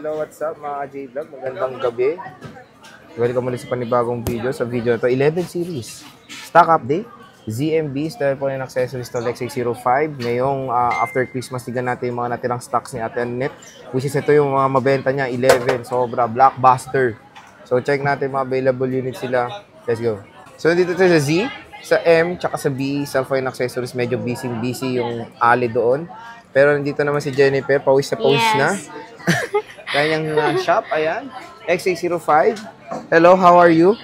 Hello, what's up mga J-Vlog? Magandang gabi. Welcome ulit sa panibagong video. Sa video na ito, 11 series. Stock update. ZMB, telephone and accessories to X605. Ngayong after Christmas, tignan natin yung mga natirang stocks ni Ate Annette. Which is ito yung mga mabenta niya, 11. Sobra, blockbuster. So check natin mga available units sila. Let's go. So dito ito sa Z, sa M, tsaka sa B, cellphone and accessories. Medyo busy yung ali doon. Pero nandito naman si Jennifer, pawis na pawis na. Kanyang shop, ayan. X605. Hello, how are you?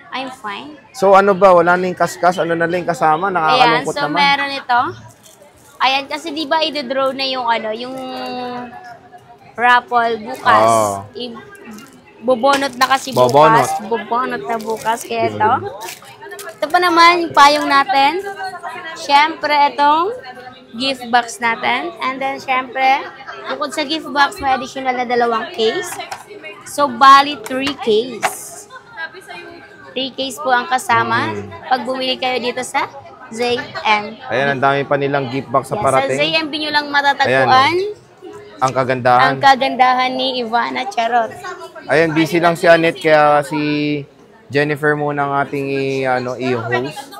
I'm fine. So ano ba, wala na yung kaskas? Ano na lang kasama? Nakakalungkot ayan, so naman. Meron ito. Ayan, kasi di ba i-draw na yung yung raffle bukas. Oh. Bubonot na kasi Bobonot. bukas. Bubonot na bukas. Kaya ito. Ito pa naman yung payong natin. Siyempre, itong gift box natin. And then, siyempre, bukod sa gift box, may additional na 2 case. So, bali 3 case. 3 case po ang kasama pag bumili kayo dito sa ZM. Ayan, ang dami pa nilang gift box sa parating. Sa ZMB nyo lang matatagpuan ang kagandahan. Ang kagandahan ni Ivana Charot. Ayan, busy lang si Annette, kaya si Jennifer muna ang ating i-host.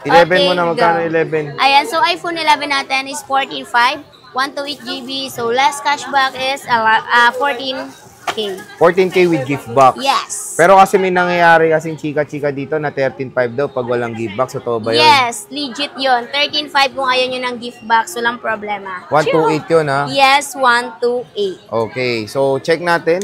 11 okay, muna, magkano 11? Ayan, so iPhone 11 natin is 14.5, 128GB. So less cashback is 14K. 14K with gift box. Yes. Pero kasi may nangyayari kasing chika-chika dito na 13.5 daw pag walang gift box. Totoo ba yun? Yes, legit yun. 13.5 kung ayaw nyo ng gift box, walang problema. 128 yun, ha? Yes, 128. Okay, so check natin.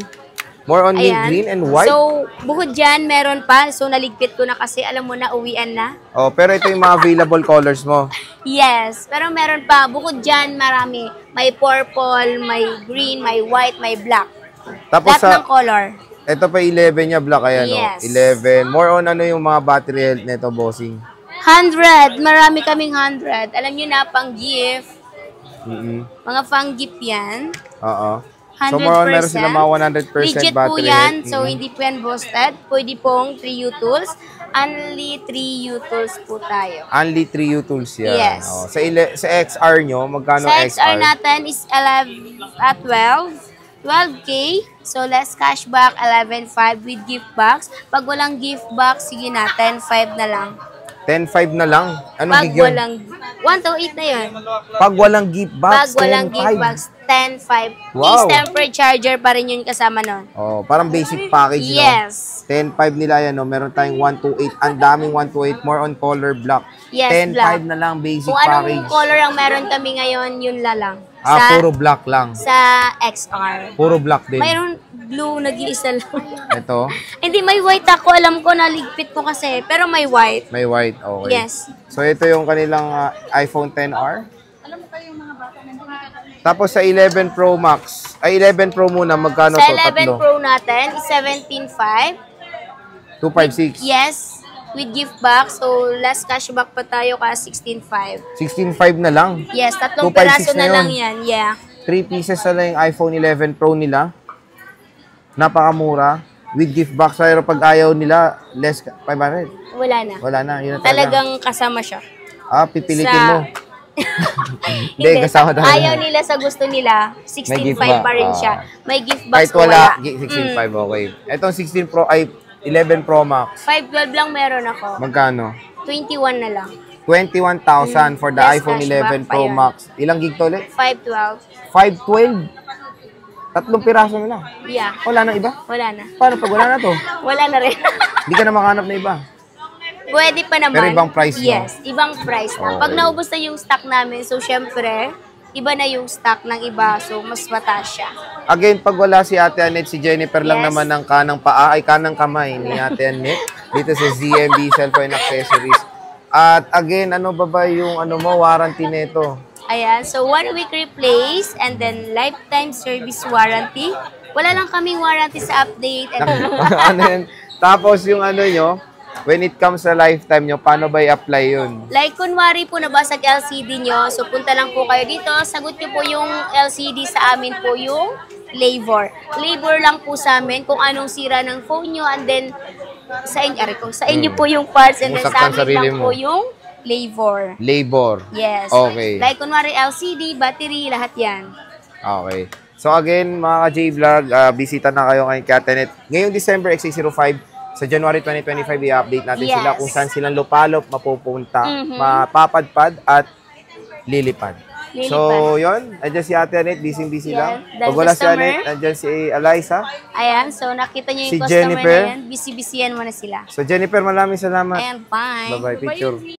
More on mint green and white. So, bukod dyan, meron pa. So, naligpit ko na kasi, alam mo na, uwian na. Oh, pero ito yung mga available colors mo. Yes, pero meron pa. Bukod dyan, marami. May purple, may green, may white, may black. Tapos lahat ng color. Ito pa 11 niya, black. Ayan, yes. 11. More on ano yung mga battery health nito, bossing? 100. Marami kaming 100. Alam nyo na, pang gift. Mga pang gift yan. Oo. 100%. So, more on meron sila mga 100% legit battery po yan. health. So, hindi po yan boosted. Pwede pong 3U tools. Only 3U tools po tayo. Only 3U tools yan. Yes. Oh. Sa XR nyo, magkano sa XR? XR natin is 12K. So, less cashback, 11.5 with gift box. Pag walang gift box, sige na, 10.5 na lang. 10.5 na lang? Anong pag gig yun? walang, 128 na yun. Pag walang gift box, pag walang gift box, 10.5. Wow. Is tempered charger pa rin yun kasama nun. Oh, parang basic package, yes. No? 10.5 nila yan, no? Meron tayong 128. Ang daming 128. More on color black. Yes, 10.5 na lang, basic kung package. anong color ang meron kami ngayon, yun lang. Puro black lang. Sa XR. Puro black din. Mayroon blue, nag-iisa lang. Ito? Hindi, may white ako. Alam ko, naligpit ko kasi. Pero may white. May white, okay. Yes. So, ito yung kanilang iPhone XR. Alam mo kayo mga bata tapos sa 11 Pro Max, ay 11 Pro muna, magkano sa to? Sa 11 Tatlo? Pro natin is 17.5. 256? Yes. With gift box. So, last cashback pa tayo ka 16.5. 16.5 na lang? Yes, 3 256 peraso na na lang yan. Yeah. 3 pieces na lang yung iPhone 11 Pro nila. Napakamura. With gift box, pero pag ayaw nila, less 500. Wala na. Wala na. Yun na talagang kasama siya. Pipilitin mo. Hindi, kasama talaga. Ayaw nila sa gusto nila, 16.5 pa rin siya. May gift box kahit wala, 16.5, okay. Itong 16 Pro, ay 11 Pro Max. 512 lang meron ako. Magkano? 21 na lang. 21,000 for the Less iPhone cashback 11 Pro Max. Ilang gig to ulit? 512. 512? 3 piraso na lang. Yeah. Wala na iba? Wala na. Paano pag wala na to? Wala na rin. Hindi ka na makahanap na iba. Pwede pa naman. Pero ibang price, no? Yes, ibang price na. Pag naubos na yung stock namin, so syempre, iba na yung stock ng iba, so mas mataas siya. Again, pag wala si Ate Annette, si Jennifer lang Yes. naman ng kanang paa, ay kanang kamay ni Ate Annette dito sa ZMB Cellphone Accessories. At again, ano ba yung warranty nito? Ayan, so 1 week replace and then lifetime service warranty. Wala lang kaming warranty sa update. And Tapos yung nyo, when it comes sa lifetime nyo, paano ba i-apply yun? like, kunwari po nabasag LCD nyo, so punta lang po kayo dito, sagot nyo po yung LCD, sa amin po yung labor. Labor lang po sa amin kung anong sira ng phone nyo, and then sa inyo po yung parts, and then sa amin lang po yung labor. Labor. Yes. Okay. Like, kunwari LCD, battery, lahat yan. Okay. So again, mga ka-J-Vlog, bisita na kayo kay Catenet. Ngayong December XA05, sa January 2025, i-update natin sila kung saan silang lupalop, mapupunta, mapapadpad, at lilipad. So, yun. Andiyan si Ate Anet, busy-busy lang. Pag wala si Anet, andiyan si Eliza. Ayan, so nakita niyo yung Si customer Jennifer. na yan. Busy-busyan mo na sila. So, Jennifer, maraming salamat. And bye. Bye-bye. Picture.